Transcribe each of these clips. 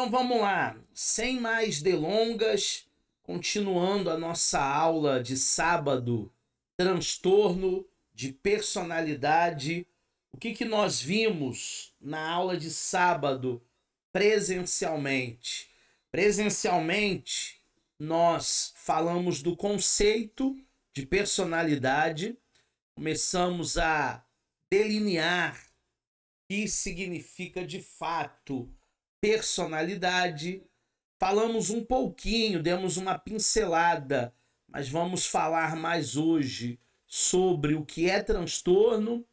Então vamos lá, sem mais delongas, continuando a nossa aula de sábado, transtorno de personalidade. O que nós vimos na aula de sábado presencialmente? Presencialmente, nós falamos do conceito de personalidade, começamos a delinear o que significa de fato personalidade. Falamos um pouquinho, demos uma pincelada, mas vamos falar mais hoje sobre o que é transtorno.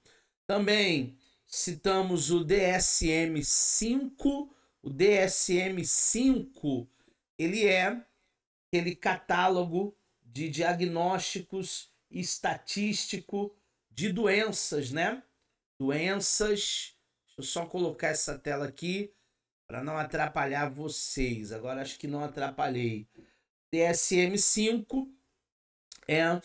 Também citamos o DSM-5. O DSM-5, ele é aquele catálogo de diagnósticos estatístico de doenças, né? Doenças. Deixa eu só colocar essa tela aqui para não atrapalhar vocês. Agora acho que não atrapalhei. DSM-5 é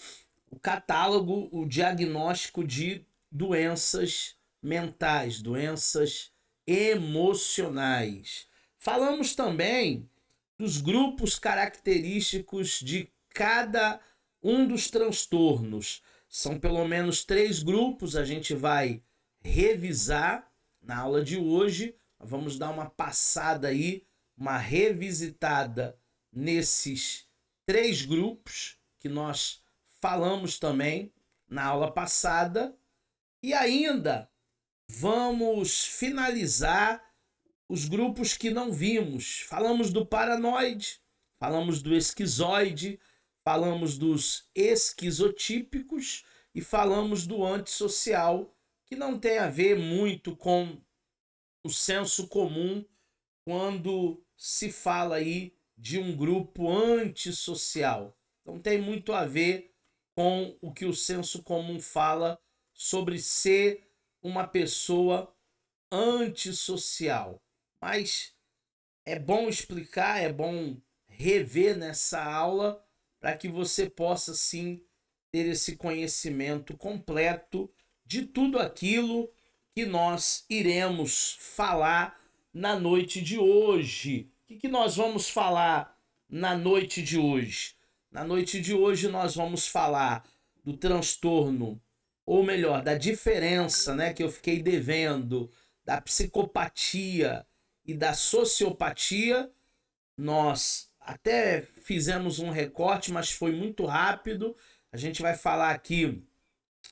o catálogo, o diagnóstico de doenças mentais, doenças emocionais. Falamos também dos grupos característicos de cada um dos transtornos. São pelo menos 3 grupos, a gente vai revisar na aula de hoje. Vamos dar uma passada aí, uma revisitada nesses 3 grupos que nós falamos também na aula passada. E ainda vamos finalizar os grupos que não vimos. Falamos do paranoide, falamos do esquizoide, falamos dos esquizotípicos e falamos do antissocial, que não tem a ver muito com o senso comum quando se fala aí de um grupo antissocial. Não tem muito a ver com o que o senso comum fala sobre ser uma pessoa antissocial. Mas é bom explicar, é bom rever nessa aula para que você possa sim ter esse conhecimento completo de tudo aquilo que nós iremos falar na noite de hoje. O que nós vamos falar na noite de hoje? Na noite de hoje nós vamos falar do transtorno, ou melhor, da diferença, né, que eu fiquei devendo, da psicopatia e da sociopatia. Nós até fizemos um recorte, mas foi muito rápido. A gente vai falar aqui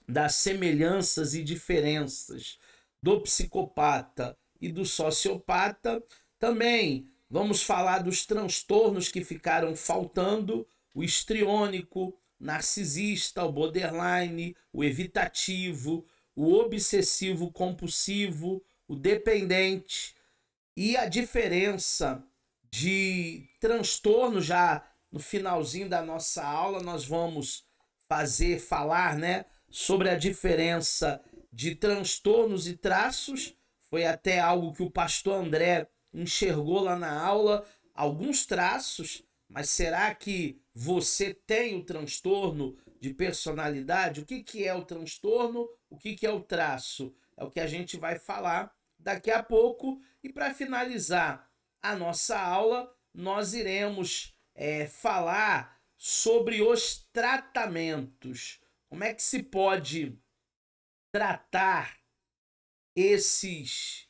das semelhanças e diferenças do psicopata e do sociopata. Também vamos falar dos transtornos que ficaram faltando: o histriônico, narcisista, o borderline, o evitativo, o obsessivo compulsivo, o dependente. E a diferença de transtorno, já no finalzinho da nossa aula, nós vamos falar, né, sobre a diferença de transtornos e traços. Foi até algo que o pastor André enxergou lá na aula, alguns traços, mas será que você tem o transtorno de personalidade? O que é o transtorno? O que é o traço? É o que a gente vai falar daqui a pouco. E para finalizar a nossa aula, nós iremos falar sobre os tratamentos. Como é que se pode tratar esses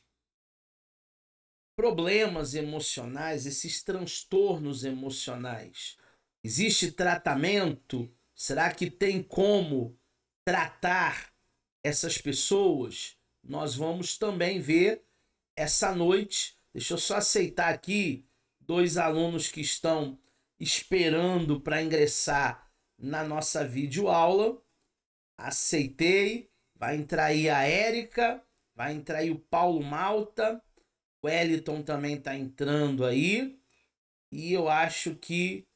problemas emocionais, esses transtornos emocionais? Existe tratamento? Será que tem como tratar essas pessoas? Nós vamos também ver essa noite. Deixa eu só aceitar aqui 2 alunos que estão esperando para ingressar na nossa videoaula. Aceitei. Vai entrar aí a Érica, vai entrar aí o Paulo Malta, o Wellington também está entrando aí. E eu acho que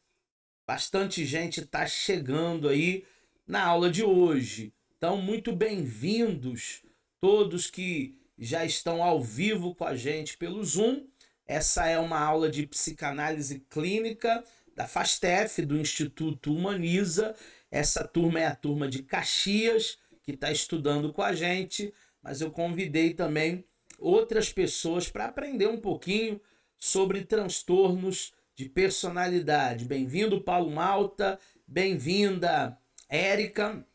bastante gente está chegando aí na aula de hoje. Então, muito bem-vindos todos que já estão ao vivo com a gente pelo Zoom. Essa é uma aula de psicanálise clínica da FASTEF, do Instituto Humaniza. Essa turma é a turma de Caxias, que está estudando com a gente, mas eu convidei também outras pessoas para aprender um pouquinho sobre transtornos de personalidade. Bem-vindo, Paulo Malta. Bem-vinda, Érica.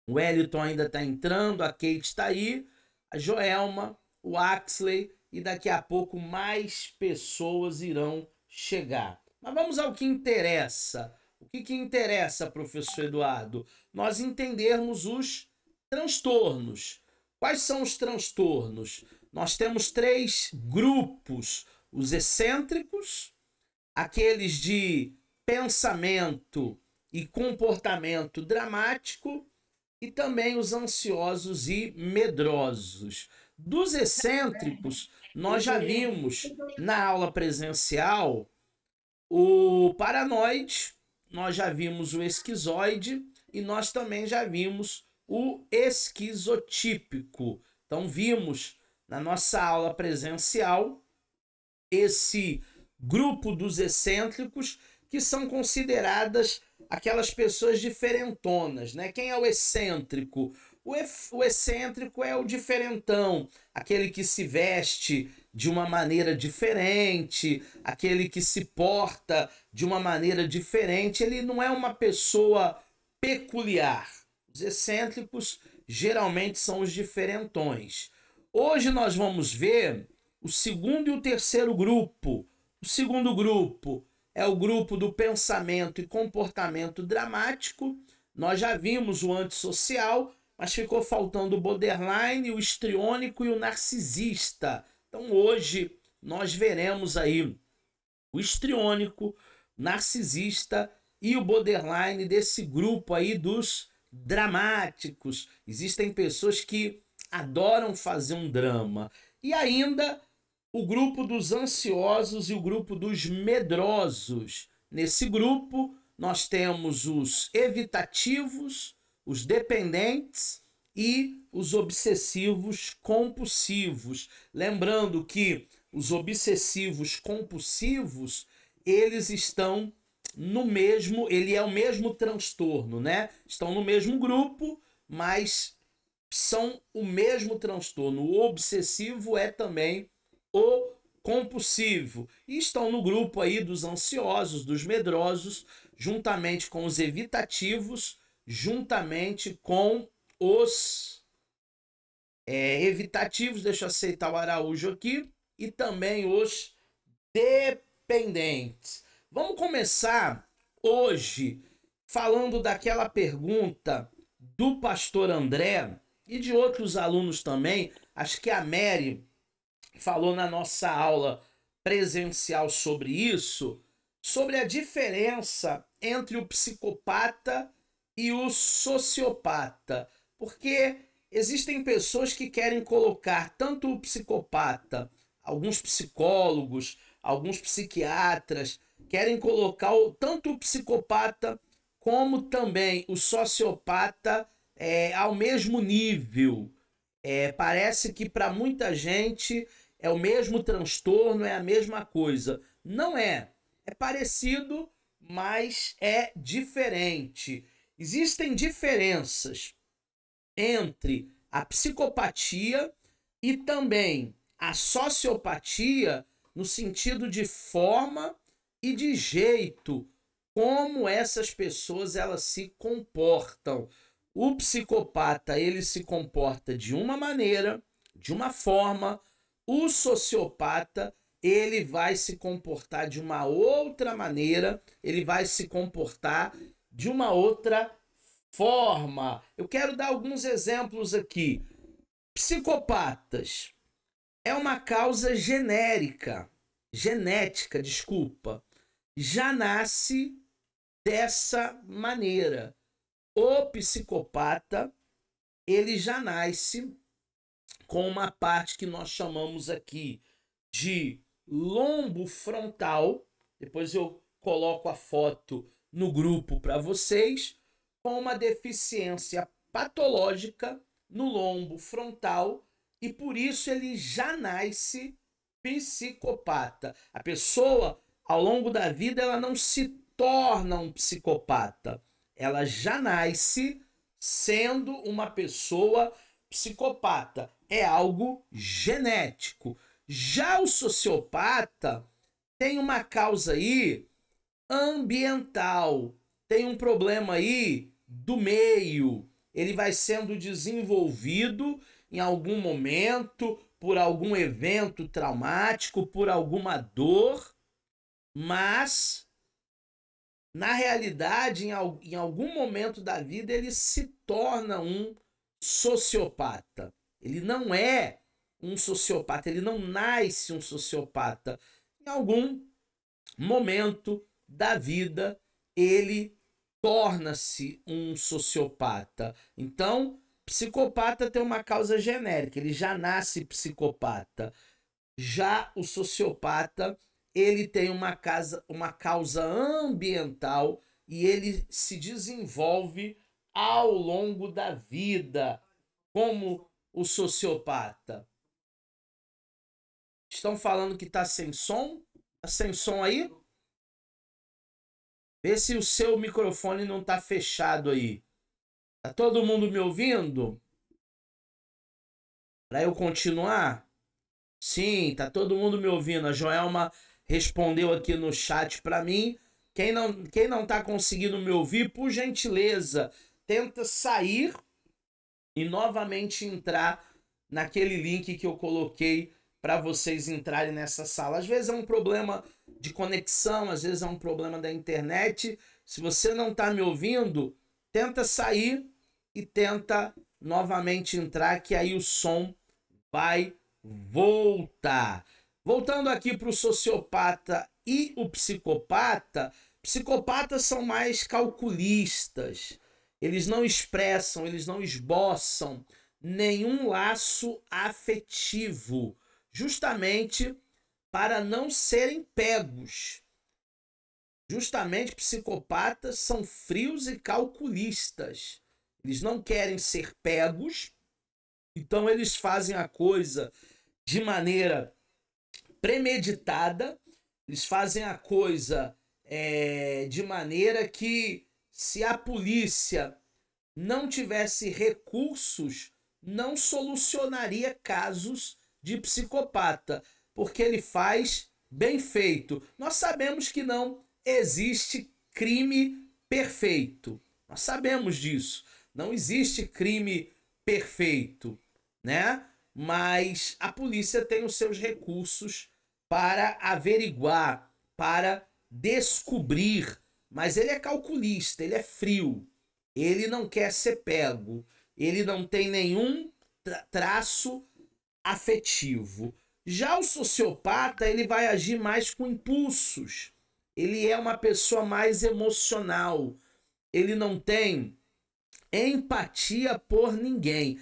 O Wellington ainda está entrando, a Kate está aí, a Joelma, o Axley, e daqui a pouco mais pessoas irão chegar. Mas vamos ao que interessa. O que interessa, professor Eduardo? Nós entendermos os transtornos. Quais são os transtornos? Nós temos 3 grupos: os excêntricos, aqueles de pensamento e comportamento dramático, e também os ansiosos e medrosos. Dos excêntricos, nós já vimos na aula presencial o paranoide, nós já vimos o esquizoide e nós também já vimos o esquizotípico. Então vimos na nossa aula presencial esse grupo dos excêntricos, que são consideradas aquelas pessoas diferentonas, né? Quem é o excêntrico? O excêntrico é o diferentão, aquele que se veste de uma maneira diferente, aquele que se porta de uma maneira diferente. Ele não é uma pessoa peculiar. Os excêntricos geralmente são os diferentões. Hoje nós vamos ver o segundo e o terceiro grupo. O segundo grupo é o grupo do pensamento e comportamento dramático. Nós já vimos o antissocial, mas ficou faltando o borderline, o histriônico e o narcisista. Então hoje nós veremos aí o histriônico, narcisista e o borderline desse grupo aí dos dramáticos. Existem pessoas que adoram fazer um drama. E ainda o grupo dos ansiosos e o grupo dos medrosos. Nesse grupo, nós temos os evitativos, os dependentes e os obsessivos compulsivos. Lembrando que os obsessivos compulsivos, eles estão no mesmo, ele é o mesmo transtorno, né? Estão no mesmo grupo, mas são o mesmo transtorno. O obsessivo é também o compulsivo. E estão no grupo aí dos ansiosos, dos medrosos, juntamente com os evitativos, juntamente com os evitativos, deixa eu aceitar o Araújo aqui, e também os dependentes. Vamos começar hoje falando daquela pergunta do pastor André e de outros alunos também. Acho que a Mary falou na nossa aula presencial sobre isso, sobre a diferença entre o psicopata e o sociopata. Porque existem pessoas que querem colocar tanto o psicopata, alguns psicólogos, alguns psiquiatras, querem colocar tanto o psicopata como também o sociopata ao mesmo nível. Parece que para muita gente é o mesmo transtorno, é a mesma coisa. Não é. É parecido, mas é diferente. Existem diferenças entre a psicopatia e também a sociopatia no sentido de forma e de jeito como essas pessoas elas se comportam. O psicopata, ele se comporta de uma maneira, de uma forma. O sociopata, ele vai se comportar de uma outra maneira, ele vai se comportar de uma outra forma. Eu quero dar alguns exemplos aqui. Psicopatas é uma causa genética, já nasce dessa maneira. O psicopata, ele já nasce com uma parte que nós chamamos aqui de lombo frontal. Depois eu coloco a foto no grupo para vocês, com uma deficiência patológica no lombo frontal, e por isso ele já nasce psicopata. A pessoa, ao longo da vida, ela não se torna um psicopata. Ela já nasce sendo uma pessoa psicopata. É algo genético. Já o sociopata, tem uma causa aí ambiental, tem um problema aí do meio. Ele vai sendo desenvolvido em algum momento, por algum evento traumático, por alguma dor, mas na realidade, em algum momento da vida, ele se torna um sociopata. Ele não é um sociopata, ele não nasce um sociopata. Em algum momento da vida, ele torna-se um sociopata. Então, psicopata tem uma causa genérica, ele já nasce psicopata. Já o sociopata, ele tem uma causa ambiental e ele se desenvolve ao longo da vida como o sociopata. Estão falando que tá sem som? Tá sem som aí? Vê se o seu microfone não tá fechado aí. Tá todo mundo me ouvindo? Para eu continuar? Sim, tá todo mundo me ouvindo. A Joelma respondeu aqui no chat para mim. Quem não tá conseguindo me ouvir, por gentileza, tenta sair e novamente entrar naquele link que eu coloquei para vocês entrarem nessa sala. Às vezes é um problema de conexão, às vezes é um problema da internet. Se você não tá me ouvindo, tenta sair e tenta novamente entrar, que aí o som vai voltar. Voltando aqui para o sociopata e o psicopata, psicopatas são mais calculistas. Eles não expressam, eles não esboçam nenhum laço afetivo, justamente para não serem pegos. Justamente psicopatas são frios e calculistas. Eles não querem ser pegos, então eles fazem a coisa de maneira premeditada, eles fazem a coisa de maneira que, se a polícia não tivesse recursos, não solucionaria casos de psicopata, porque ele faz bem feito. Nós sabemos que não existe crime perfeito. Nós sabemos disso. Não existe crime perfeito, né? Mas a polícia tem os seus recursos para averiguar, para descobrir. Mas ele é calculista, ele é frio. Ele não quer ser pego. Ele não tem nenhum traço afetivo. Já o sociopata, ele vai agir mais com impulsos. Ele é uma pessoa mais emocional. Ele não tem empatia por ninguém.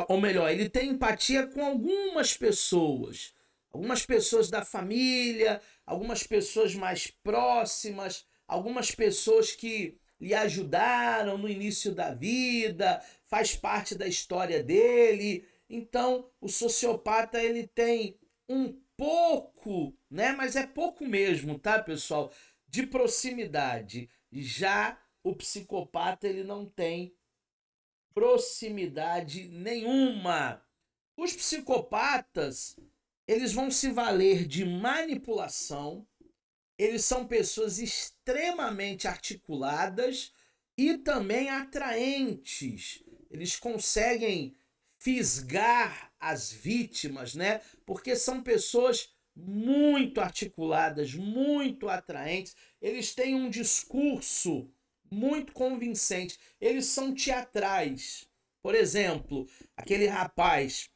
Ou melhor, ele tem empatia com algumas pessoas da família, algumas pessoas mais próximas, algumas pessoas que lhe ajudaram no início da vida, faz parte da história dele. Então, o sociopata, ele tem um pouco, né, mas é pouco mesmo, tá, pessoal, de proximidade. Já o psicopata, ele não tem proximidade nenhuma. Os psicopatas, eles vão se valer de manipulação, eles são pessoas extremamente articuladas e também atraentes. Eles conseguem fisgar as vítimas, né? Porque são pessoas muito articuladas, muito atraentes. Eles têm um discurso muito convincente. Eles são teatrais. Por exemplo, aquele rapaz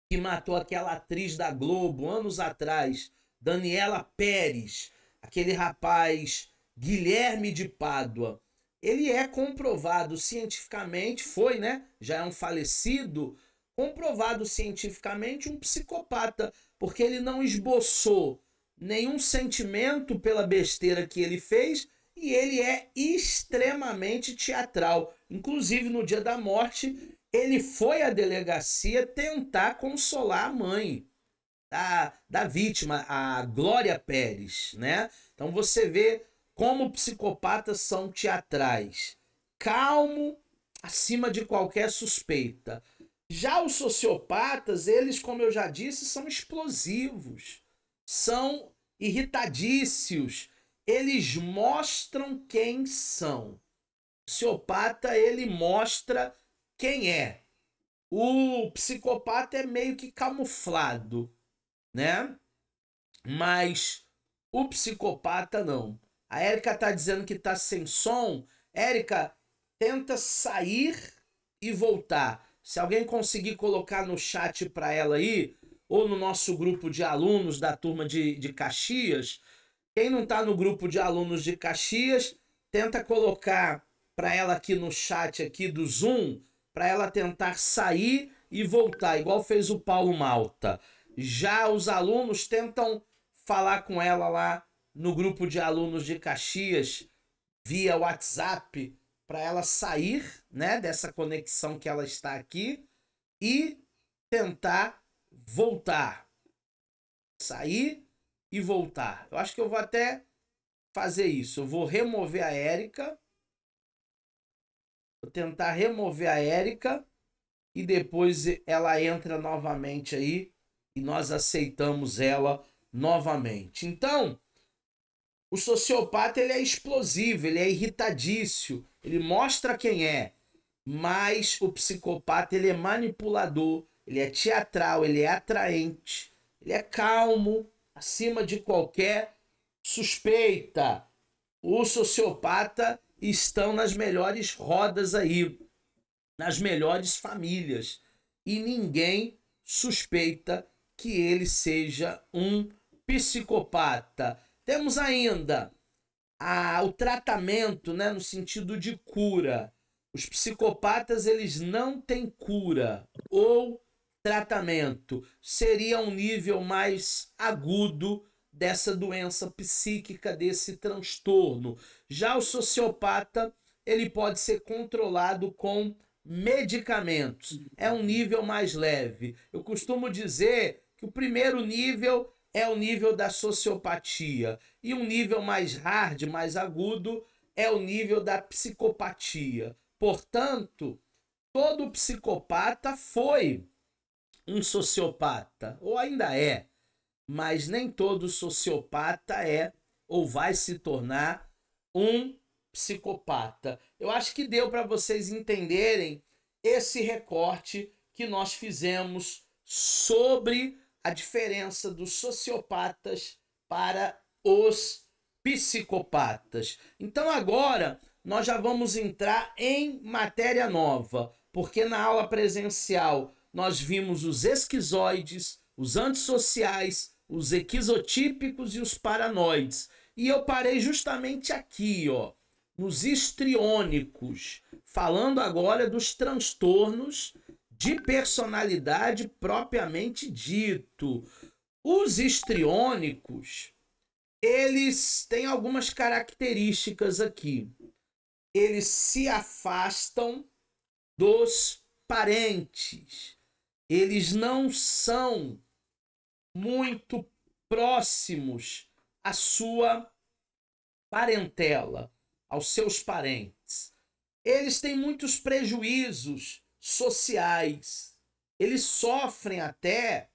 que matou aquela atriz da Globo anos atrás, Daniela Pérez, aquele rapaz Guilherme de Pádua, ele é comprovado cientificamente, foi, né? Já é um falecido, comprovado cientificamente um psicopata, porque ele não esboçou nenhum sentimento pela besteira que ele fez e ele é extremamente teatral. Inclusive, no dia da morte, ele foi à delegacia tentar consolar a mãe da vítima, a Glória Pérez, né? Então você vê como psicopatas são teatrais. Calmo, acima de qualquer suspeita. Já os sociopatas, eles, como eu já disse, são explosivos. São irritadícios, eles mostram quem são. O sociopata, ele mostra quem é. O psicopata é meio que camuflado, né? Mas o psicopata não. A Érica tá dizendo que tá sem som. Érica, tenta sair e voltar. Se alguém conseguir colocar no chat para ela aí, ou no nosso grupo de alunos da turma de Caxias, quem não tá no grupo de alunos de Caxias, tenta colocar para ela aqui no chat aqui do Zoom, para ela tentar sair e voltar, igual fez o Paulo Malta. Já os alunos tentam falar com ela lá no grupo de alunos de Caxias, via WhatsApp, para ela sair, né, dessa conexão que ela está aqui e tentar voltar. Sair e voltar. Eu acho que eu vou até fazer isso. Eu vou remover a Érica. Vou tentar remover a Érica e depois ela entra novamente aí e nós aceitamos ela novamente. Então, o sociopata, ele é explosivo, ele é irritadício, ele mostra quem é, mas o psicopata, ele é manipulador, ele é teatral, ele é atraente, ele é calmo, acima de qualquer suspeita. O sociopata estão nas melhores rodas aí, nas melhores famílias, e ninguém suspeita que ele seja um psicopata. Temos ainda o tratamento, né, no sentido de cura. Os psicopatas, eles não têm cura ou tratamento. Seria um nível mais agudo dessa doença psíquica, desse transtorno. Já o sociopata, ele pode ser controlado com medicamentos. É um nível mais leve. Eu costumo dizer que o primeiro nível é o nível da sociopatia. E um nível mais hard, mais agudo, é o nível da psicopatia. Portanto, todo psicopata foi um sociopata, ou ainda é, mas nem todo sociopata é ou vai se tornar um psicopata. Eu acho que deu para vocês entenderem esse recorte que nós fizemos sobre a diferença dos sociopatas para os psicopatas. Então agora nós já vamos entrar em matéria nova, porque na aula presencial nós vimos os esquizoides, os antissociais, os esquizotípicos e os paranoides. E eu parei justamente aqui, ó, nos histriônicos, falando agora dos transtornos de personalidade propriamente dito. Os histriônicos, eles têm algumas características aqui. Eles se afastam dos parentes. Eles não são muito próximos à sua parentela, aos seus parentes. Eles têm muitos prejuízos sociais. Eles sofrem até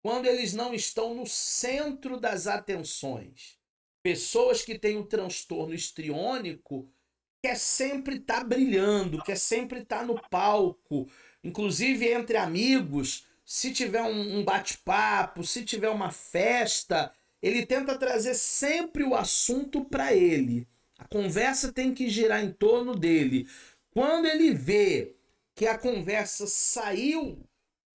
quando eles não estão no centro das atenções. Pessoas que têm o transtorno histriônico quer sempre estar brilhando, quer sempre estar no palco. Inclusive entre amigos, se tiver um bate-papo, se tiver uma festa, ele tenta trazer sempre o assunto para ele. A conversa tem que girar em torno dele. Quando ele vê que a conversa saiu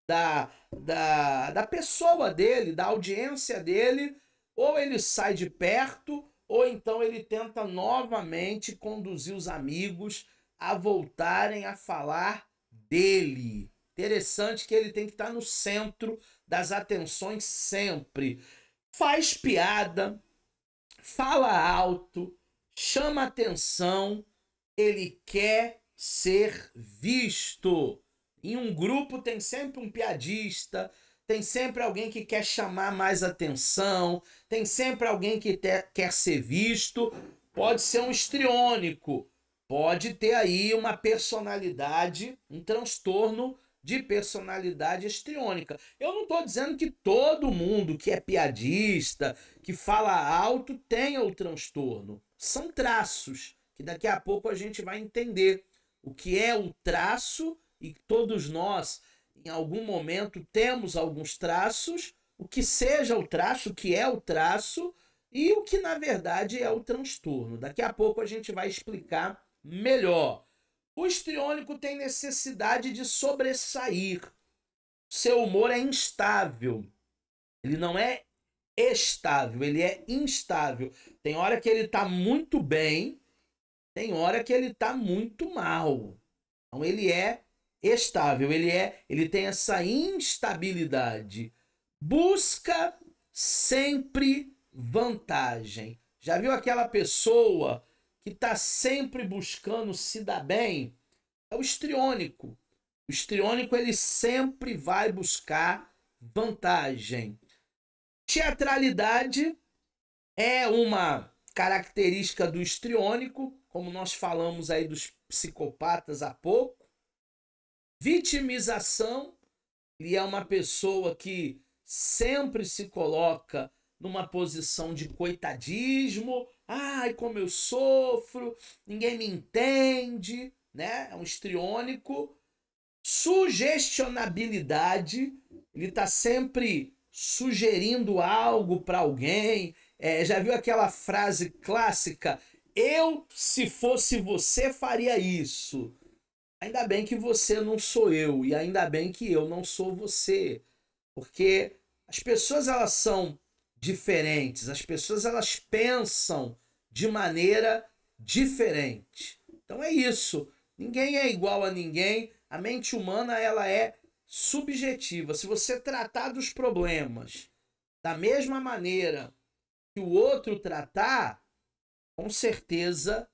da pessoa dele, da audiência dele, ou ele sai de perto, ou então ele tenta novamente conduzir os amigos a voltarem a falar dele. Interessante que ele tem que estar no centro das atenções sempre. Faz piada, fala alto, chama atenção, ele quer ser visto. Em um grupo tem sempre um piadista, tem sempre alguém que quer chamar mais atenção, tem sempre alguém que quer ser visto. Pode ser um histriônico, pode ter aí uma personalidade, um transtorno de personalidade histriônica. Eu não estou dizendo que todo mundo que é piadista, que fala alto, tenha o transtorno. São traços, que daqui a pouco a gente vai entender o que é o traço, e todos nós, em algum momento, temos alguns traços, o que seja o traço, o que é o traço, e o que na verdade é o transtorno. Daqui a pouco a gente vai explicar melhor. O histriônico tem necessidade de sobressair. Seu humor é instável. Ele não é estável, ele é instável. Tem hora que ele tá muito bem, tem hora que ele tá muito mal. Então ele é estável, ele tem essa instabilidade. Busca sempre vantagem. Já viu aquela pessoa que está sempre buscando se dar bem? É o histriônico. O histriônico, ele sempre vai buscar vantagem. Teatralidade é uma característica do histriônico, como nós falamos aí dos psicopatas há pouco. Vitimização, ele é uma pessoa que sempre se coloca numa posição de coitadismo. Ai, como eu sofro, ninguém me entende, né? É um histriônico. Sugestionabilidade, ele está sempre sugerindo algo para alguém. Já viu aquela frase clássica? Eu, se fosse você, faria isso. Ainda bem que você não sou eu, e ainda bem que eu não sou você. Porque as pessoas, elas são diferentes, as pessoas, elas pensam de maneira diferente. Então é isso. Ninguém é igual a ninguém. A mente humana, ela é subjetiva. Se você tratar dos problemas da mesma maneira que o outro tratar, com certeza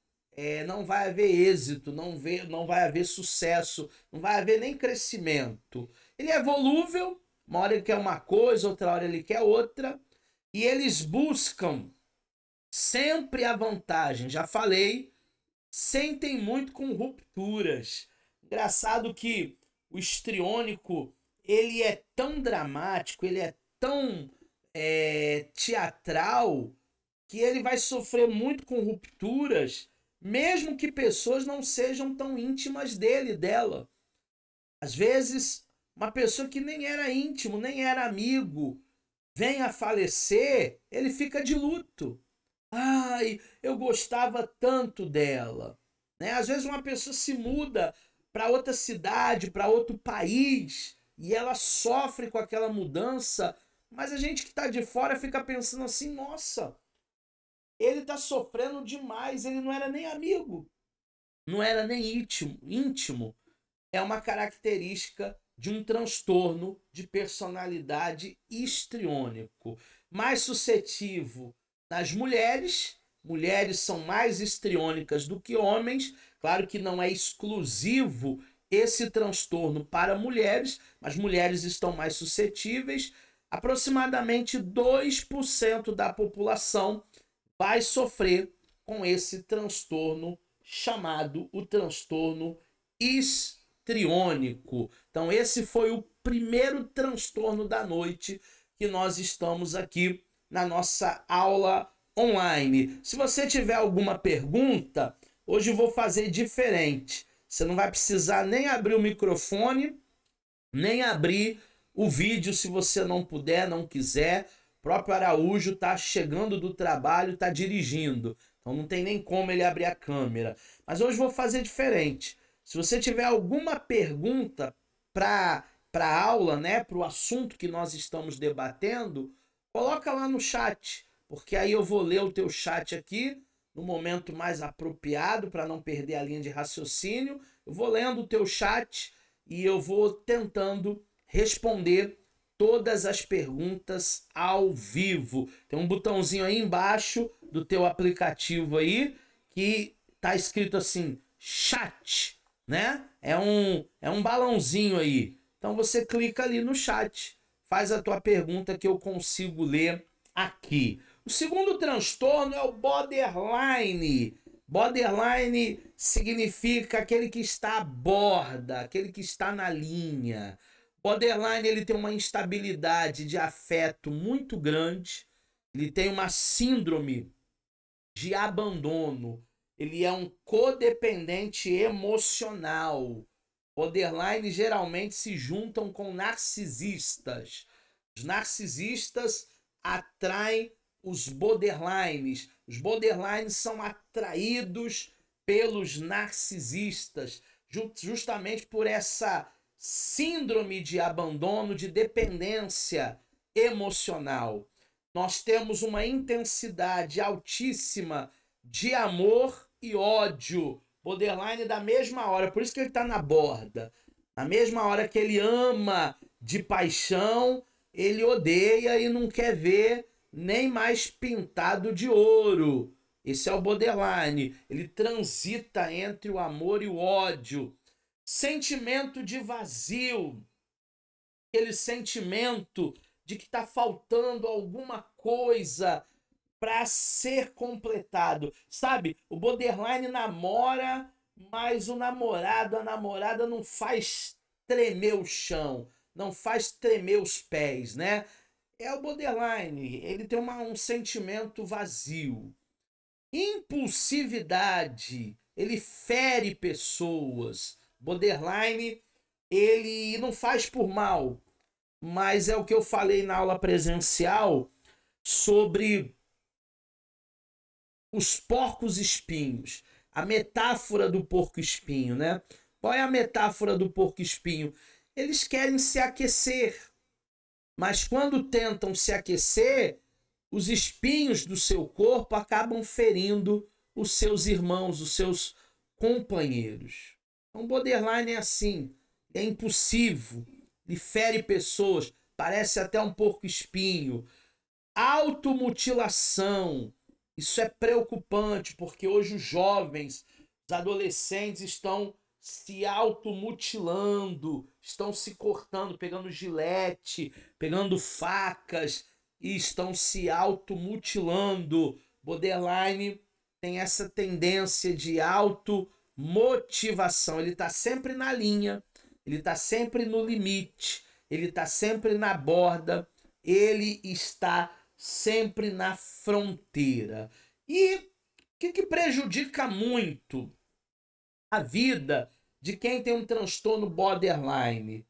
não vai haver êxito, não vai haver sucesso, não vai haver nem crescimento. Ele é volúvel, uma hora ele quer uma coisa, outra hora ele quer outra, e eles buscam sempre a vantagem. Já falei, sentem muito com rupturas. Engraçado que o histriônico, ele é tão dramático, ele é tão teatral, que ele vai sofrer muito com rupturas, mesmo que pessoas não sejam tão íntimas dela. Às vezes, uma pessoa que nem era íntimo, nem era amigo, vem a falecer, ele fica de luto. Ai, eu gostava tanto dela. Né? Às vezes uma pessoa se muda para outra cidade, para outro país, e ela sofre com aquela mudança, mas a gente que está de fora fica pensando assim, nossa, ele está sofrendo demais, ele não era nem amigo, não era nem íntimo. É uma característica de um transtorno de personalidade histriônico. Mais suscetível nas mulheres. Mulheres são mais histriônicas do que homens. Claro que não é exclusivo esse transtorno para mulheres, mas mulheres estão mais suscetíveis. Aproximadamente 2% da população vai sofrer com esse transtorno chamado o transtorno histriônico. Então esse foi o primeiro transtorno da noite que nós estamos aqui na nossa aula online. Se você tiver alguma pergunta, hoje eu vou fazer diferente. Você não vai precisar nem abrir o microfone, nem abrir o vídeo se você não puder, não quiser. O próprio Araújo está chegando do trabalho, está dirigindo. Então não tem nem como ele abrir a câmera. Mas hoje eu vou fazer diferente. Se você tiver alguma pergunta para a aula, né, para o assunto que nós estamos debatendo, coloca lá no chat, porque aí eu vou ler o teu chat aqui no momento mais apropriado para não perder a linha de raciocínio. Eu vou lendo o teu chat e eu vou tentando responder todas as perguntas ao vivo. Tem um botãozinho aí embaixo do teu aplicativo aí que tá escrito assim, chat, né? É um balãozinho aí. Então você clica ali no chat, faz a tua pergunta que eu consigo ler aqui. O segundo transtorno é o borderline. Borderline significa aquele que está à borda, aquele que está na linha. Borderline ele tem uma instabilidade de afeto muito grande, ele tem uma síndrome de abandono, ele é um codependente emocional. Borderline geralmente se juntam com narcisistas. Os narcisistas atraem os borderlines. Os borderlines são atraídos pelos narcisistas, justamente por essa síndrome de abandono, de dependência emocional. Nós temos uma intensidade altíssima de amor e ódio. Borderline da mesma hora, por isso que ele está na borda. Na mesma hora que ele ama de paixão, ele odeia e não quer ver nem mais pintado de ouro. Esse é o borderline. Ele transita entre o amor e o ódio. Sentimento de vazio. Aquele sentimento de que está faltando alguma coisa para ser completado. Sabe, o borderline namora, mas o namorado, a namorada não faz tremer o chão, não faz tremer os pés, né? É o borderline, ele tem um sentimento vazio. Impulsividade, ele fere pessoas. Borderline, ele não faz por mal, mas é o que eu falei na aula presencial sobre os porcos espinhos. A metáfora do porco espinho, né? Qual é a metáfora do porco espinho? Eles querem se aquecer, mas quando tentam se aquecer, os espinhos do seu corpo acabam ferindo os seus irmãos, os seus companheiros. Então, borderline é assim, é impulsivo, ele fere pessoas, parece até um porco-espinho. Automutilação, isso é preocupante, porque hoje os jovens, os adolescentes estão se automutilando, estão se cortando, pegando gilete, pegando facas e estão se automutilando. Borderline tem essa tendência de automotivação. Ele está sempre na linha, ele está sempre no limite, ele está sempre na borda, ele está sempre na fronteira. E o que prejudica muito a vida de quem tem um transtorno borderline?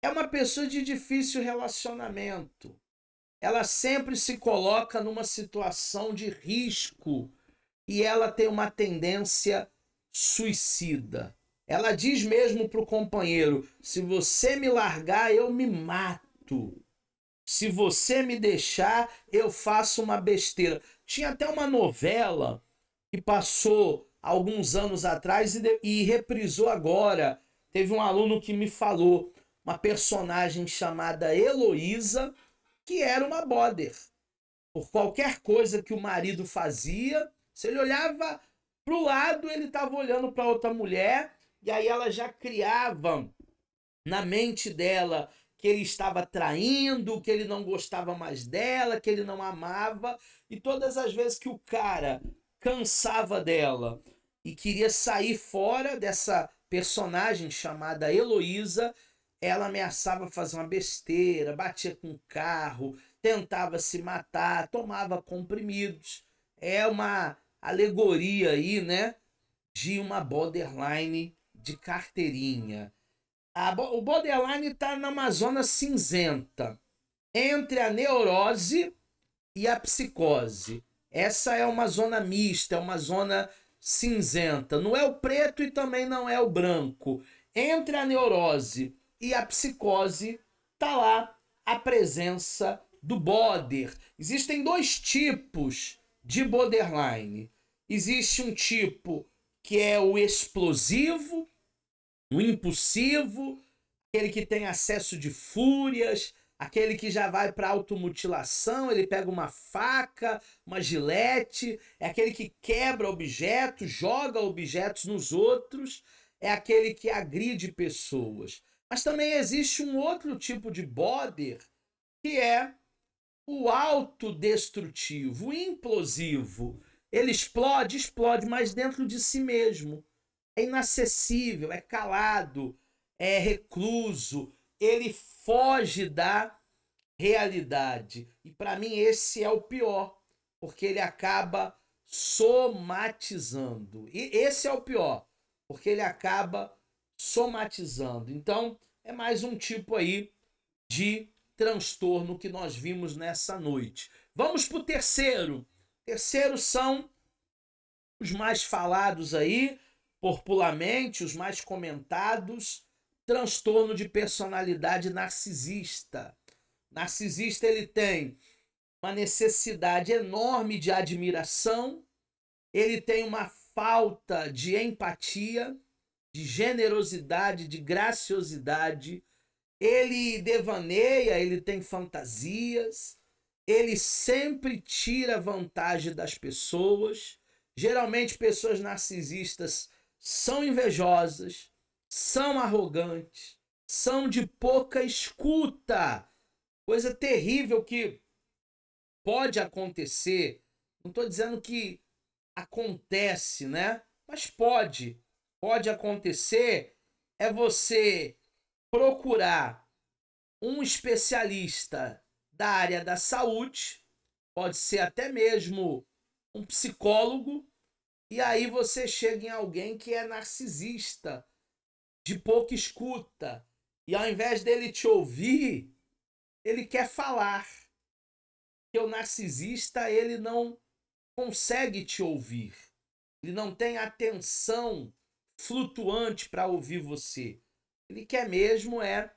É uma pessoa de difícil relacionamento. Ela sempre se coloca numa situação de risco e ela tem uma tendência suicida. Ela diz mesmo para o companheiro: se você me largar, eu me mato. Se você me deixar, eu faço uma besteira. Tinha até uma novela que passou alguns anos atrás e reprisou agora. Teve um aluno que me falou, uma personagem chamada Heloísa, que era uma border. Por qualquer coisa que o marido fazia, se ele olhava para o lado, ele estava olhando para outra mulher, e aí ela já criava na mente dela que ele estava traindo, que ele não gostava mais dela, que ele não amava. E todas as vezes que o cara cansava dela e queria sair fora dessa personagem chamada Heloísa, ela ameaçava fazer uma besteira, batia com o carro, tentava se matar, tomava comprimidos. É uma alegoria aí, né, de uma borderline de carteirinha. O borderline está numa zona cinzenta entre a neurose e a psicose. Essa é uma zona mista, é uma zona cinzenta. Não é o preto e também não é o branco. Entre a neurose e a psicose está lá a presença do border. Existem dois tipos de borderline. Existe um tipo que é o explosivo, o impulsivo, aquele que tem acesso de fúrias, aquele que já vai para automutilação, ele pega uma faca, uma gilete, é aquele que quebra objetos, joga objetos nos outros, é aquele que agride pessoas. Mas também existe um outro tipo de border, que é o autodestrutivo, o implosivo. Ele explode, explode, mas dentro de si mesmo. É inacessível, é calado, é recluso, ele foge da realidade. E para mim esse é o pior, porque ele acaba somatizando. E esse é o pior, porque ele acaba somatizando. Então, é mais um tipo aí de transtorno que nós vimos nessa noite. Vamos para o terceiro. Terceiro são os mais falados aí, popularmente, os mais comentados, transtorno de personalidade narcisista. Narcisista, ele tem uma necessidade enorme de admiração, ele tem uma falta de empatia, de generosidade, de graciosidade, ele devaneia, ele tem fantasias, ele sempre tira vantagem das pessoas. Geralmente pessoas narcisistas são invejosas, são arrogantes, são de pouca escuta. Coisa terrível que pode acontecer. Não estou dizendo que acontece, né? Mas pode acontecer. É você procurar um especialista da área da saúde, pode ser até mesmo um psicólogo, e aí você chega em alguém que é narcisista, de pouca escuta, e ao invés dele te ouvir, ele quer falar. Porque o narcisista, ele não consegue te ouvir. Ele não tem atenção flutuante para ouvir você. Ele quer mesmo é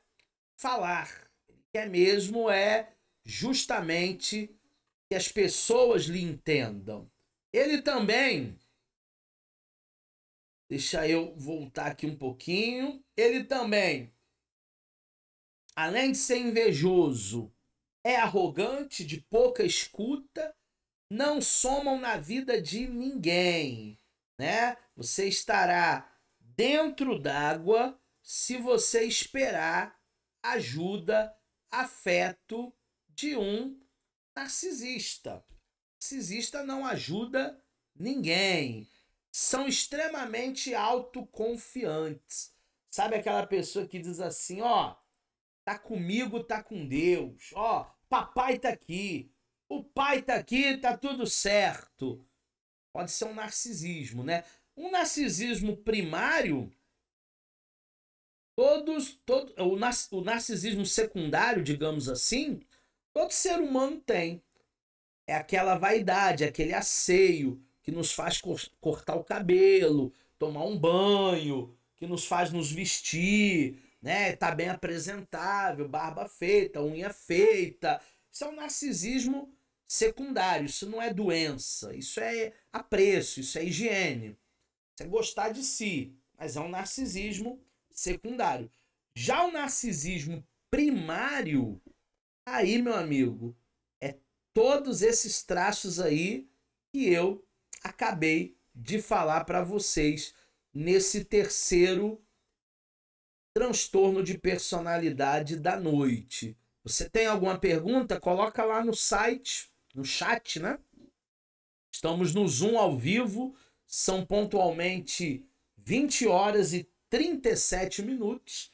falar. Ele quer mesmo é justamente que as pessoas lhe entendam. Ele também, deixa eu voltar aqui um pouquinho, ele também, além de ser invejoso, é arrogante, de pouca escuta, não somam na vida de ninguém, né? Você estará dentro d'água se você esperar ajuda, afeto de um narcisista. Narcisista não ajuda ninguém. São extremamente autoconfiantes. Sabe aquela pessoa que diz assim, ó, tá comigo, tá com Deus. Ó, papai tá aqui. O pai tá aqui, tá tudo certo. Pode ser um narcisismo, né? Um narcisismo primário, o narcisismo secundário, digamos assim, todo ser humano tem. É aquela vaidade, aquele asseio que nos faz cortar o cabelo, tomar um banho, que nos faz nos vestir, né? Tá bem apresentável, barba feita, unha feita. Isso é um narcisismo secundário, isso não é doença, isso é apreço, isso é higiene. Isso é gostar de si, mas é um narcisismo secundário. Já o narcisismo primário, aí, meu amigo, é todos esses traços aí que eu acabei de falar para vocês nesse terceiro transtorno de personalidade da noite. Você tem alguma pergunta? Coloca lá no site, no chat, né? Estamos no Zoom ao vivo, são pontualmente 20 horas e 37 minutos.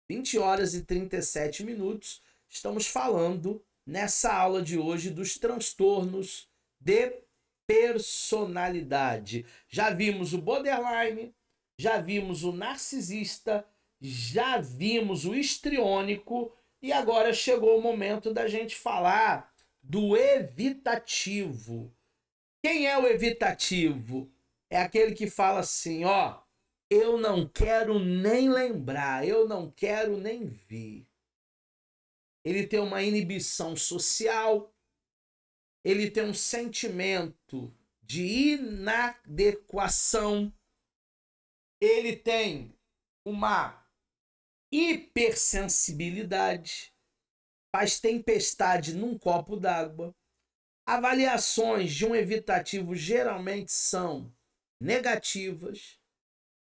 20 horas e 37 minutos. Estamos falando nessa aula de hoje dos transtornos de personalidade. Já vimos o borderline, já vimos o narcisista, já vimos o histriônico e agora chegou o momento da gente falar do evitativo. Quem é o evitativo? É aquele que fala assim, ó, eu não quero nem lembrar, eu não quero nem ver. Ele tem uma inibição social, ele tem um sentimento de inadequação, ele tem uma hipersensibilidade, faz tempestade num copo d'água. Avaliações de um evitativo geralmente são negativas.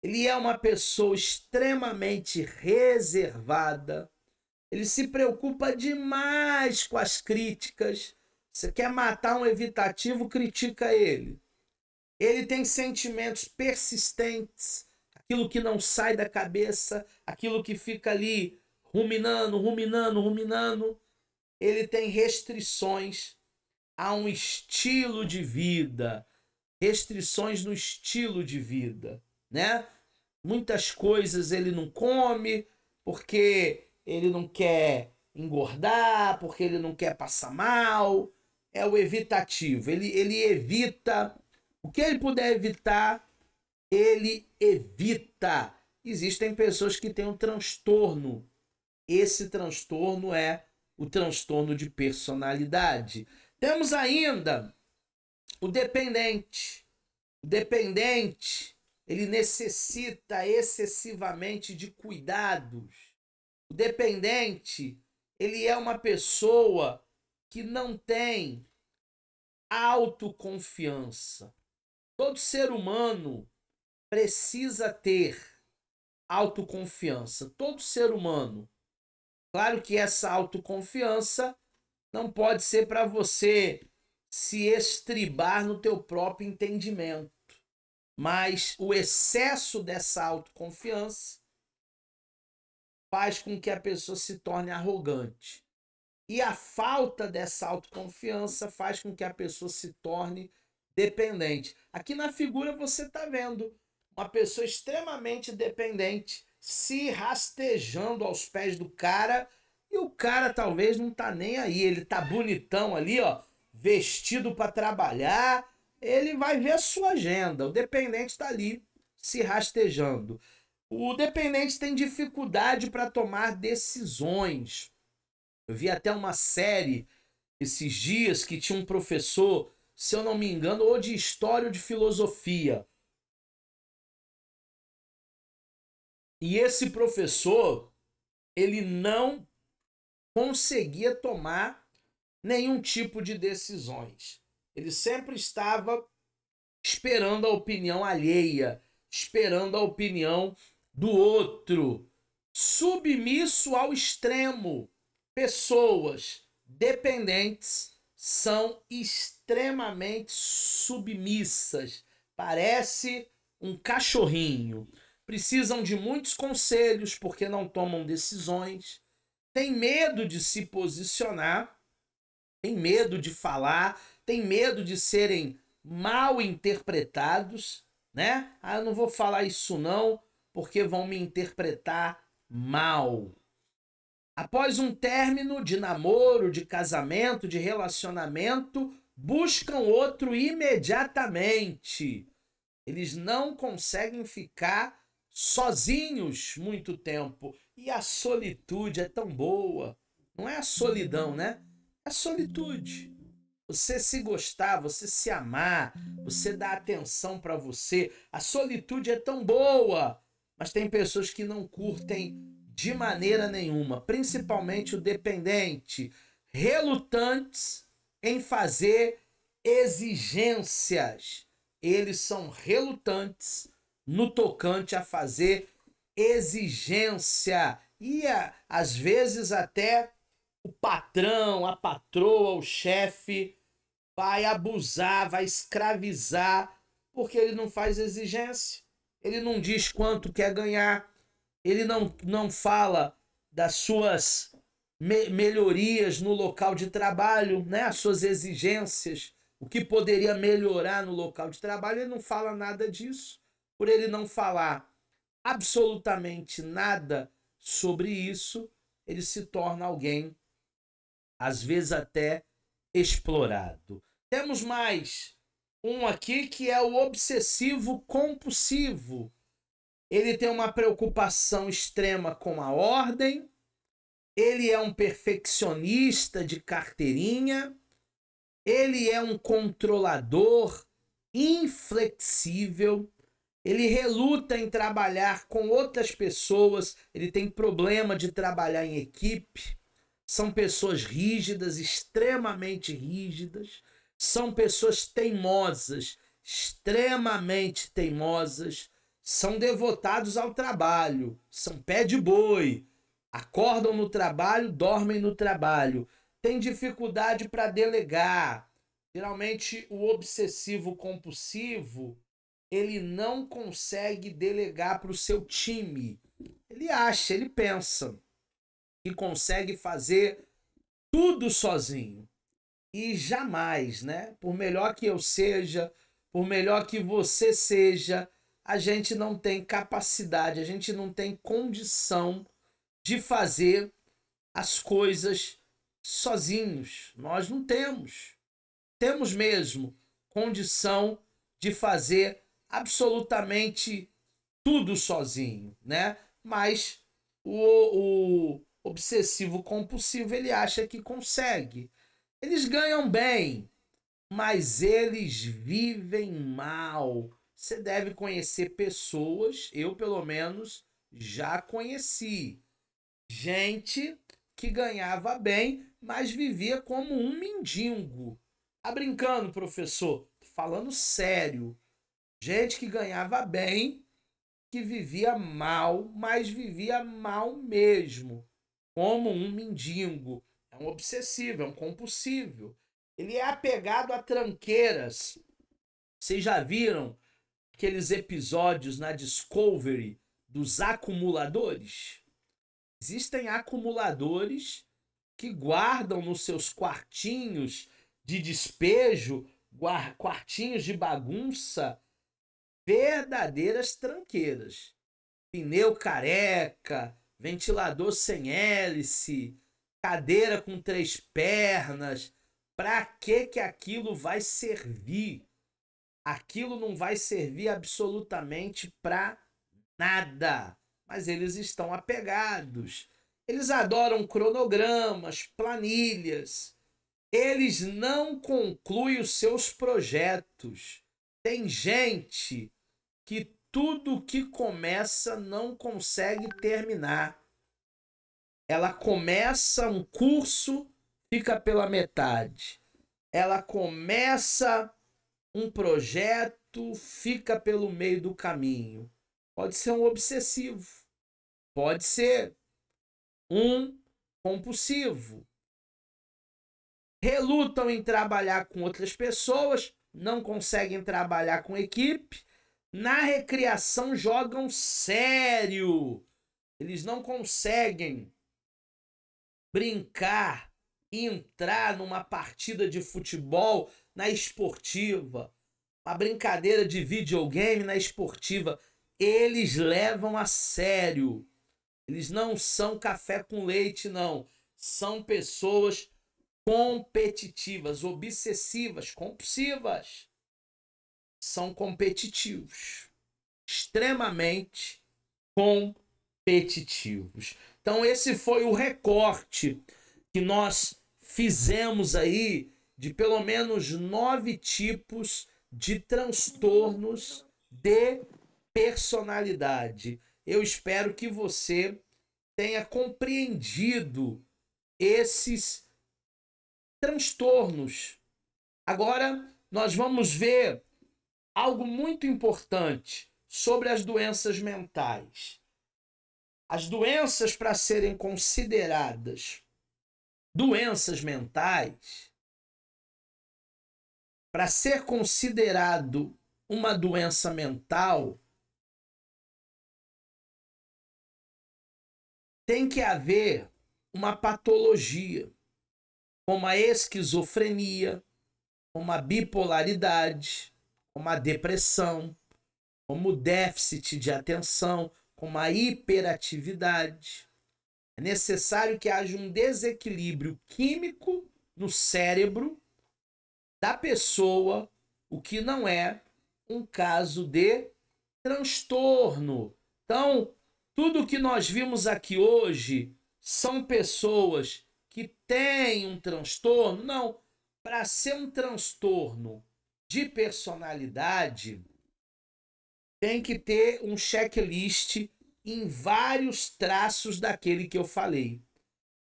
Ele é uma pessoa extremamente reservada. Ele se preocupa demais com as críticas. Você quer matar um evitativo, critica ele. Ele tem sentimentos persistentes, aquilo que não sai da cabeça, aquilo que fica ali ruminando, ruminando, ruminando. Ele tem restrições a um estilo de vida, restrições no estilo de vida, né? Muitas coisas ele não come porque ele não quer engordar, porque ele não quer passar mal. É o evitativo. Ele evita. O que ele puder evitar, ele evita. Existem pessoas que têm um transtorno. Esse transtorno é o transtorno de personalidade. Temos ainda o dependente. O dependente, ele necessita excessivamente de cuidados. O dependente, ele é uma pessoa que não tem autoconfiança. Todo ser humano precisa ter autoconfiança. Todo ser humano. Claro que essa autoconfiança não pode ser para você se estribar no teu próprio entendimento. Mas o excesso dessa autoconfiança faz com que a pessoa se torne arrogante. E a falta dessa autoconfiança faz com que a pessoa se torne dependente. Aqui na figura você está vendo uma pessoa extremamente dependente se rastejando aos pés do cara, e o cara talvez não tá nem aí. Ele tá bonitão ali, ó, vestido para trabalhar, ele vai ver a sua agenda. O dependente tá ali se rastejando. O dependente tem dificuldade para tomar decisões. Eu vi até uma série esses dias que tinha um professor, se eu não me engano, ou de história ou de filosofia. E esse professor, ele não conseguia tomar nenhum tipo de decisões. Ele sempre estava esperando a opinião alheia, esperando a opinião do outro, submisso ao extremo. Pessoas dependentes são extremamente submissas. Parece um cachorrinho. Precisam de muitos conselhos porque não tomam decisões. Tem medo de se posicionar, tem medo de falar, tem medo de serem mal interpretados, né? Ah, eu não vou falar isso não, porque vão me interpretar mal. Após um término de namoro, de casamento, de relacionamento, buscam outro imediatamente. Eles não conseguem ficar sozinhos muito tempo. E a solitude é tão boa. Não é a solidão, né? É a solitude. Você se gostar, você se amar, você dar atenção para você. A solitude é tão boa. Mas tem pessoas que não curtem de maneira nenhuma. Principalmente o dependente. Relutantes em fazer exigências. Eles são relutantes no tocante a fazer exigência. E às vezes até o patrão, a patroa, o chefe vai abusar, vai escravizar, porque ele não faz exigência. Ele não diz quanto quer ganhar. Ele não fala das suas melhorias no local de trabalho, né? As suas exigências, o que poderia melhorar no local de trabalho. Ele não fala nada disso. Por ele não falar absolutamente nada sobre isso, ele se torna alguém, às vezes até explorado. Temos mais um aqui que é o obsessivo compulsivo. Ele tem uma preocupação extrema com a ordem, ele é um perfeccionista de carteirinha, ele é um controlador inflexível, ele reluta em trabalhar com outras pessoas, ele tem problema de trabalhar em equipe. São pessoas rígidas, extremamente rígidas. São pessoas teimosas, extremamente teimosas. São devotados ao trabalho, são pé de boi. Acordam no trabalho, dormem no trabalho. Têm dificuldade para delegar. Geralmente, o obsessivo compulsivo, ele não consegue delegar para o seu time. Ele acha, ele pensa que consegue fazer tudo sozinho. E jamais, né? Por melhor que eu seja, por melhor que você seja, a gente não tem capacidade, a gente não tem condição de fazer as coisas sozinhos. Nós não temos. Temos mesmo condição de fazer absolutamente tudo sozinho, né? Mas o obsessivo compulsivo, ele acha que consegue. Eles ganham bem, mas eles vivem mal. Você deve conhecer pessoas, eu pelo menos já conheci, gente que ganhava bem, mas vivia como um mendigo. Tá brincando, professor? Tô falando sério. Gente que ganhava bem, que vivia mal, mas vivia mal mesmo, como um mendigo. É um obsessivo, é um compulsivo. Ele é apegado a tranqueiras. Vocês já viram aqueles episódios na Discovery dos acumuladores? Existem acumuladores que guardam nos seus quartinhos de despejo, quartinhos de bagunça, verdadeiras tranqueiras. Pneu careca, ventilador sem hélice, cadeira com 3 pernas. Para que aquilo vai servir? Aquilo não vai servir absolutamente para nada. Mas eles estão apegados. Eles adoram cronogramas, planilhas. Eles não concluem os seus projetos. Tem gente que tudo que começa não consegue terminar. Ela começa um curso, fica pela metade. Ela começa um projeto, fica pelo meio do caminho. Pode ser um obsessivo, pode ser um compulsivo. Relutam em trabalhar com outras pessoas, não conseguem trabalhar com equipe. Na recreação jogam sério. Eles não conseguem brincar, entrar numa partida de futebol na esportiva, uma brincadeira de videogame na esportiva. Eles levam a sério. Eles não são café com leite, não. São pessoas competitivas, obsessivas, compulsivas. São competitivos. Extremamente competitivos. Então esse foi o recorte que nós fizemos aí de pelo menos 9 tipos de transtornos de personalidade. Eu espero que você tenha compreendido esses transtornos. Agora nós vamos ver algo muito importante sobre as doenças mentais. As doenças, para serem consideradas doenças mentais, para ser considerado uma doença mental, tem que haver uma patologia, como a esquizofrenia, como a bipolaridade, como a depressão, como o déficit de atenção, como a hiperatividade. É necessário que haja um desequilíbrio químico no cérebro da pessoa, o que não é um caso de transtorno. Então, tudo que nós vimos aqui hoje são pessoas que têm um transtorno? Não. Para ser um transtorno de personalidade, tem que ter um checklist em vários traços daquele que eu falei.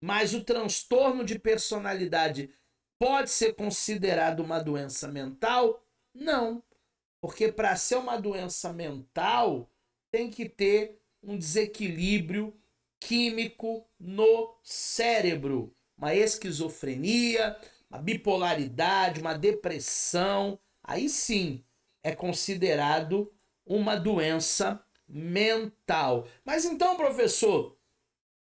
Mas o transtorno de personalidade pode ser considerado uma doença mental? Não. Porque para ser uma doença mental, tem que ter um desequilíbrio químico no cérebro. Uma esquizofrenia, uma bipolaridade, uma depressão, aí sim é considerado uma doença mental. Mas então, professor,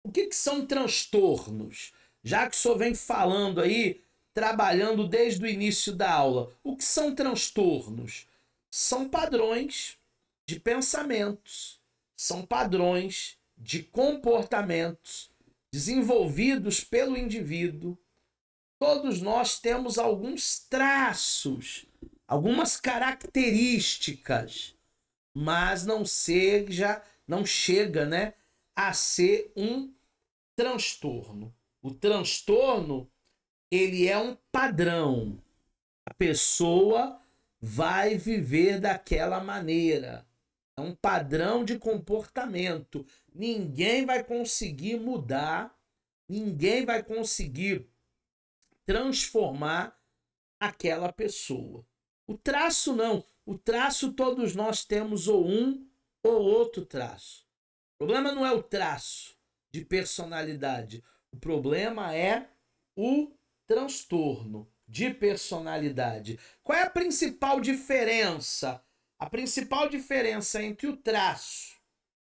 o que são transtornos? Já que o senhor vem falando aí, trabalhando desde o início da aula, o que são transtornos? São padrões de pensamentos, são padrões de comportamentos desenvolvidos pelo indivíduo. Todos nós temos alguns traços, algumas características, mas não chega, né, a ser um transtorno. O transtorno, ele é um padrão. A pessoa vai viver daquela maneira. É um padrão de comportamento. Ninguém vai conseguir mudar, ninguém vai conseguir transformar aquela pessoa. O traço não. O traço todos nós temos ou um ou outro traço. O problema não é o traço de personalidade. O problema é o transtorno de personalidade. Qual é a principal diferença? A principal diferença entre o traço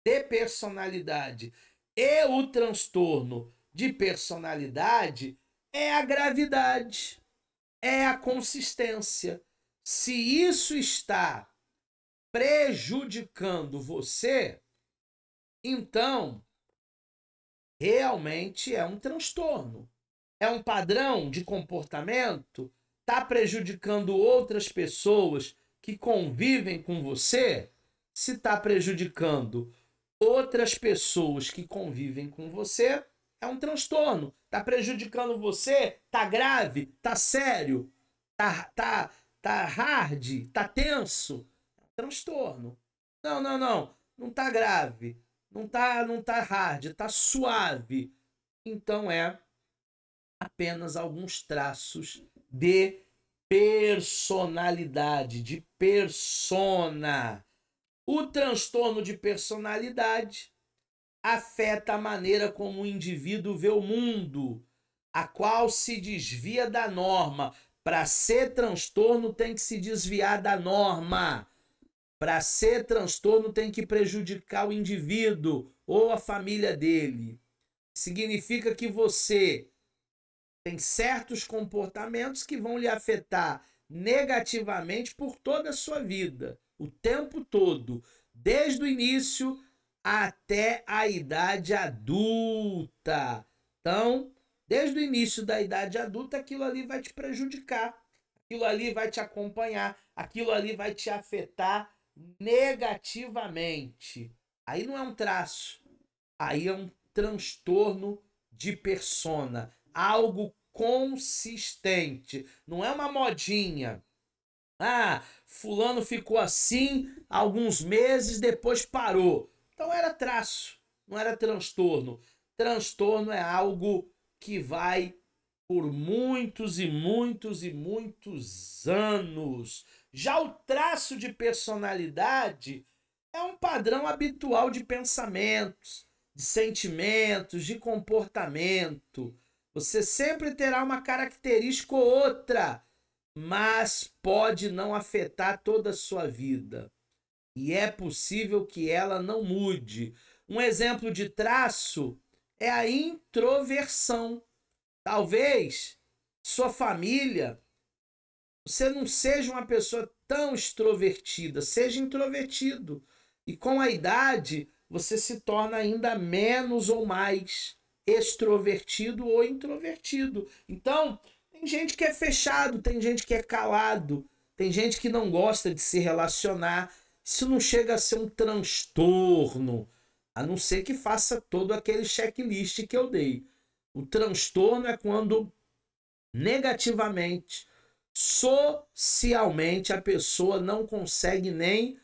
de personalidade e o transtorno de personalidade é a gravidade, é a consistência. Se isso está prejudicando você, então realmente é um transtorno. É um padrão de comportamento? Está prejudicando outras pessoas que convivem com você? Se está prejudicando outras pessoas que convivem com você, é um transtorno. Está prejudicando você? Está grave? Está sério? Tá hard? Tá tenso? É um transtorno. Não. Não tá grave. Não tá hard. Tá suave. Então é apenas alguns traços de personalidade, de persona. O transtorno de personalidade afeta a maneira como o indivíduo vê o mundo, a qual se desvia da norma. Para ser transtorno tem que se desviar da norma. Para ser transtorno tem que prejudicar o indivíduo ou a família dele. Significa que você tem certos comportamentos que vão lhe afetar negativamente por toda a sua vida, o tempo todo, desde o início até a idade adulta. Então, desde o início da idade adulta, aquilo ali vai te prejudicar, aquilo ali vai te acompanhar, aquilo ali vai te afetar negativamente. Aí não é um traço, aí é um transtorno de persona, algo consistente, não é uma modinha. Ah, fulano ficou assim alguns meses, depois parou. Então era traço, não era transtorno. Transtorno é algo que vai por muitos e muitos e muitos anos. Já o traço de personalidade é um padrão habitual de pensamentos, de sentimentos, de comportamento. Você sempre terá uma característica ou outra, mas pode não afetar toda a sua vida. E é possível que ela não mude. Um exemplo de traço é a introversão. Talvez sua família, você não seja uma pessoa tão extrovertida, seja introvertido. E com a idade, você se torna ainda menos ou mais extrovertido ou introvertido. Então, tem gente que é fechado, tem gente que é calado, tem gente que não gosta de se relacionar. Isso não chega a ser um transtorno, a não ser que faça todo aquele checklist que eu dei. O transtorno é quando negativamente, socialmente, a pessoa não consegue nem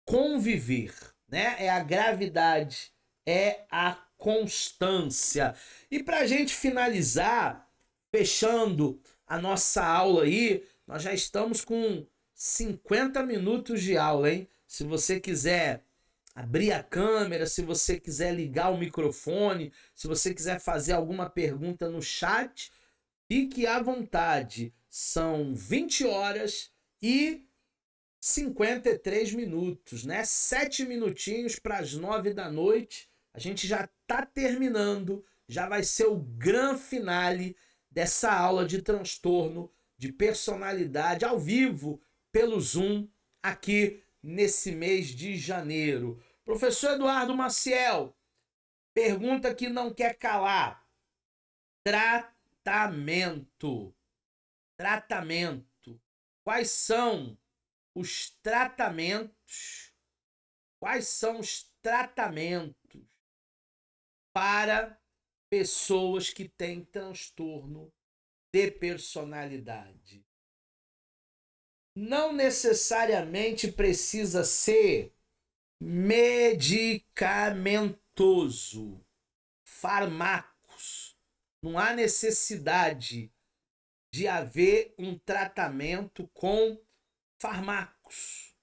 conviver, né? É a gravidade, é a constância. E para a gente finalizar, fechando a nossa aula aí, nós já estamos com 50 minutos de aula, hein? Se você quiser abrir a câmera, se você quiser ligar o microfone, se você quiser fazer alguma pergunta no chat, Fique à vontade. São 20 horas e 53 minutos, né? 7 minutinhos para as 9 da noite. A gente já está terminando. Já vai ser o grande finale dessa aula de transtorno de personalidade ao vivo pelo Zoom aqui nesse mês de janeiro. Professor Eduardo Maciel, pergunta que não quer calar. Tratamento. Tratamento. Quais são os tratamentos? Quais são os tratamentos para pessoas que têm transtorno de personalidade? Não necessariamente precisa ser medicamentoso, fármacos. Não há necessidade de haver um tratamento com fármacos,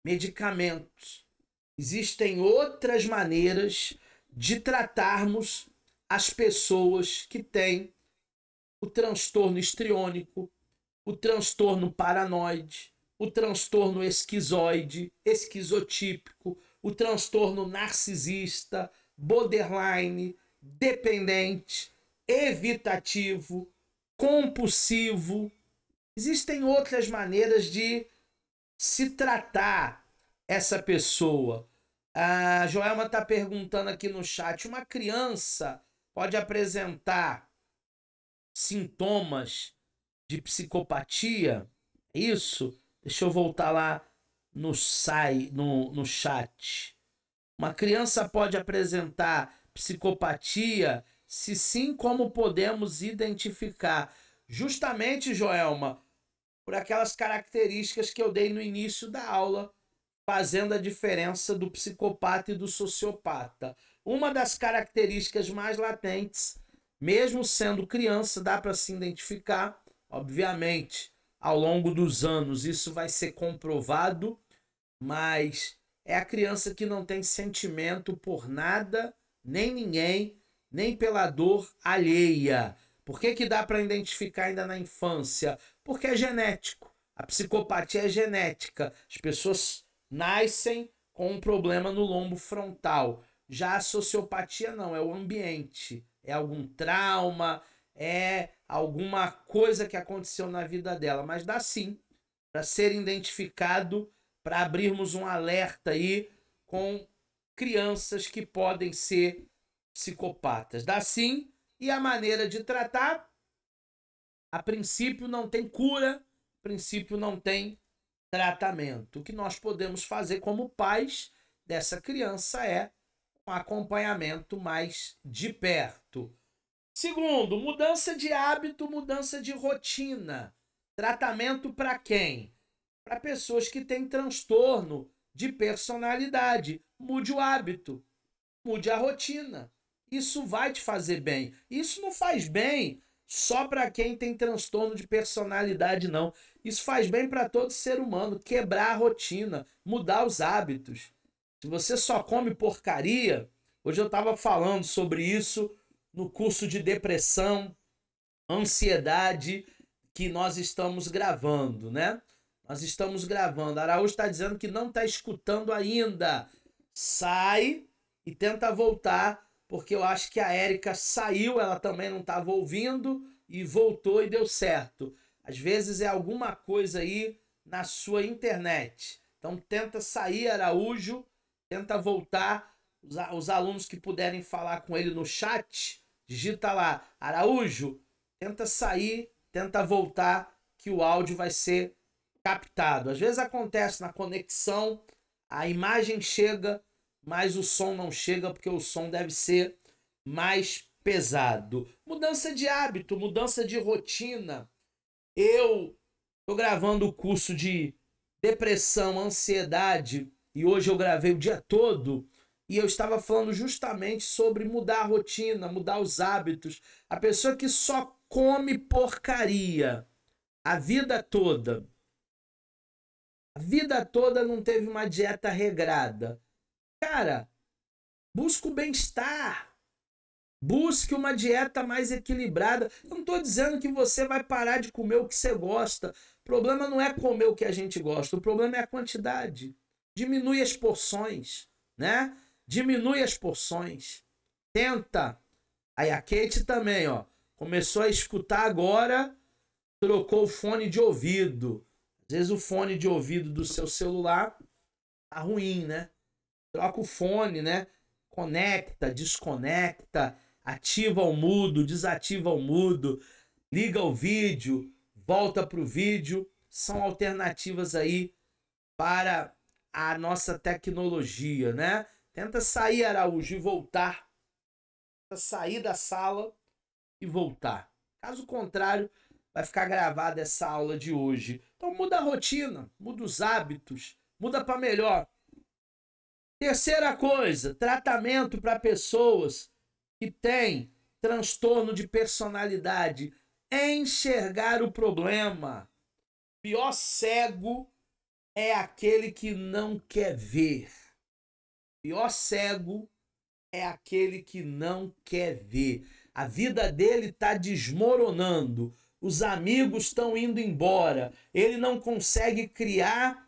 medicamentos. Existem outras maneiras de tratarmos as pessoas que têm o transtorno histriônico, o transtorno paranoide, o transtorno esquizoide, esquizotípico, o transtorno narcisista, borderline, dependente, evitativo, compulsivo. Existem outras maneiras de se tratar essa pessoa. A Joelma está perguntando aqui no chat, uma criança pode apresentar sintomas de psicopatia? Isso? Deixa eu voltar lá no chat. Uma criança pode apresentar psicopatia? Se sim, como podemos identificar? Justamente, Joelma, por aquelas características que eu dei no início da aula, fazendo a diferença do psicopata e do sociopata. Uma das características mais latentes, mesmo sendo criança, dá para se identificar. Obviamente, ao longo dos anos isso vai ser comprovado, mas é a criança que não tem sentimento por nada, nem ninguém, nem pela dor alheia. Por que dá para identificar ainda na infância? Porque é genético. A psicopatia é genética. As pessoas nascem com um problema no lombo frontal. Já a sociopatia não, é o ambiente. É algum trauma, é alguma coisa que aconteceu na vida dela. Mas dá sim para ser identificado, para abrirmos um alerta aí com crianças que podem ser psicopatas. Dá sim. E a maneira de tratar, a princípio não tem cura, a princípio não tem tratamento. O que nós podemos fazer como pais dessa criança é um acompanhamento mais de perto. Segundo, mudança de hábito, mudança de rotina. Tratamento para quem? Para pessoas que têm transtorno de personalidade. Mude o hábito, mude a rotina. Isso vai te fazer bem. Isso não faz bem só para quem tem transtorno de personalidade, não. Isso faz bem para todo ser humano. Quebrar a rotina, mudar os hábitos. Se você só come porcaria, hoje eu estava falando sobre isso no curso de depressão, ansiedade que nós estamos gravando, né? Nós estamos gravando. Araújo está dizendo que não está escutando ainda. Sai e tenta voltar, porque eu acho que a Érica saiu, ela também não estava ouvindo e voltou e deu certo. Às vezes é alguma coisa aí na sua internet. Então tenta sair, Araújo, tenta voltar. Os alunos que puderem falar com ele no chat, digita lá, Araújo, tenta sair, tenta voltar, que o áudio vai ser captado. Às vezes acontece na conexão, a imagem chega, mas o som não chega porque o som deve ser mais pesado. Mudança de hábito, mudança de rotina. Eu estou gravando o curso de depressão, ansiedade, e hoje eu gravei o dia todo, e eu estava falando justamente sobre mudar a rotina, mudar os hábitos. A pessoa que só come porcaria a vida toda não teve uma dieta regrada. Cara, busca o bem-estar. Busque uma dieta mais equilibrada. Eu não estou dizendo que você vai parar de comer o que você gosta. O problema não é comer o que a gente gosta, o problema é a quantidade. Diminui as porções, né? Diminui as porções. Tenta. Aí a Kate também, ó, começou a escutar agora, trocou o fone de ouvido. Às vezes o fone de ouvido do seu celular tá ruim, né? Troca o fone, né? Conecta, desconecta, ativa o mudo, desativa o mudo, liga o vídeo, volta pro vídeo. São alternativas aí para a nossa tecnologia, né? Tenta sair, Araújo, e voltar. Tenta sair da sala e voltar. Caso contrário, vai ficar gravada essa aula de hoje. Então muda a rotina, muda os hábitos, muda para melhor. Terceira coisa, tratamento para pessoas que têm transtorno de personalidade. Enxergar o problema. Pior cego é aquele que não quer ver. Pior cego é aquele que não quer ver. A vida dele está desmoronando. Os amigos estão indo embora. Ele não consegue criar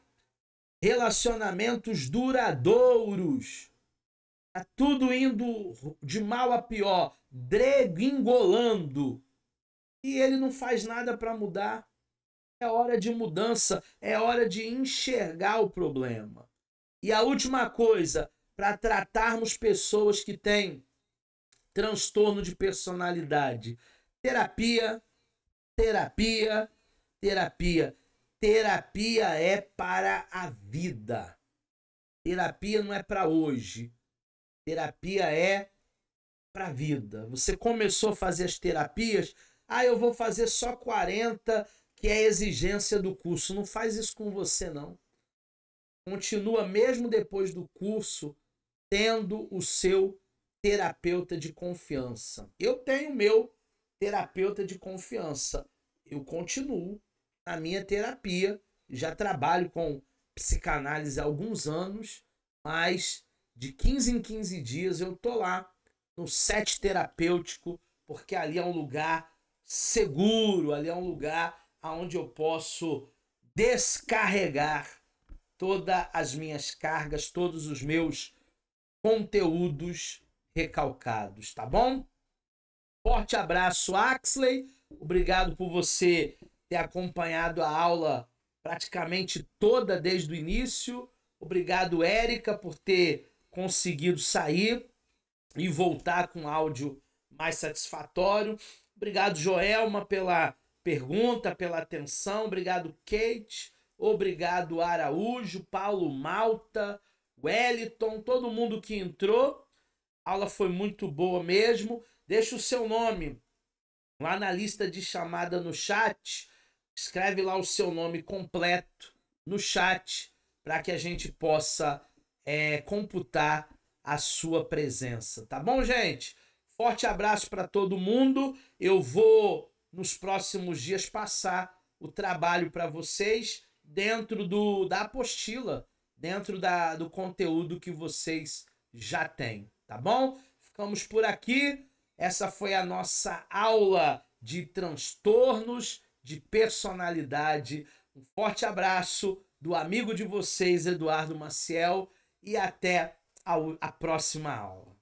relacionamentos duradouros. Tá tudo indo de mal a pior, degringolando. E ele não faz nada para mudar. É hora de mudança, é hora de enxergar o problema. E a última coisa, para tratarmos pessoas que têm transtorno de personalidade, terapia, terapia, terapia. Terapia é para a vida. Terapia não é para hoje. Terapia é para a vida. Você começou a fazer as terapias, eu vou fazer só 40, que é a exigência do curso. Não faz isso com você, não. Continua mesmo depois do curso tendo o seu terapeuta de confiança. Eu tenho meu terapeuta de confiança. Eu continuo na minha terapia, já trabalho com psicanálise há alguns anos, mas de 15 em 15 dias eu tô lá no set terapêutico, porque ali é um lugar seguro, ali é um lugar onde eu posso descarregar todas as minhas cargas, todos os meus conteúdos recalcados, tá bom? Forte abraço, Axley. Obrigado por você ter acompanhado a aula praticamente toda desde o início. Obrigado, Érica, por ter conseguido sair e voltar com áudio mais satisfatório. Obrigado, Joelma, pela pergunta, pela atenção. Obrigado, Kate. Obrigado, Araújo, Paulo Malta, Wellington, todo mundo que entrou. A aula foi muito boa mesmo. Deixa o seu nome lá na lista de chamada no chat. Escreve lá o seu nome completo no chat para que a gente possa computar a sua presença. Tá bom, gente? Forte abraço para todo mundo. Eu vou, nos próximos dias, passar o trabalho para vocês dentro da apostila, dentro do conteúdo que vocês já têm. Tá bom? Ficamos por aqui. Essa foi a nossa aula de transtornos de personalidade. Um forte abraço do amigo de vocês, Eduardo Maciel, e até a próxima aula.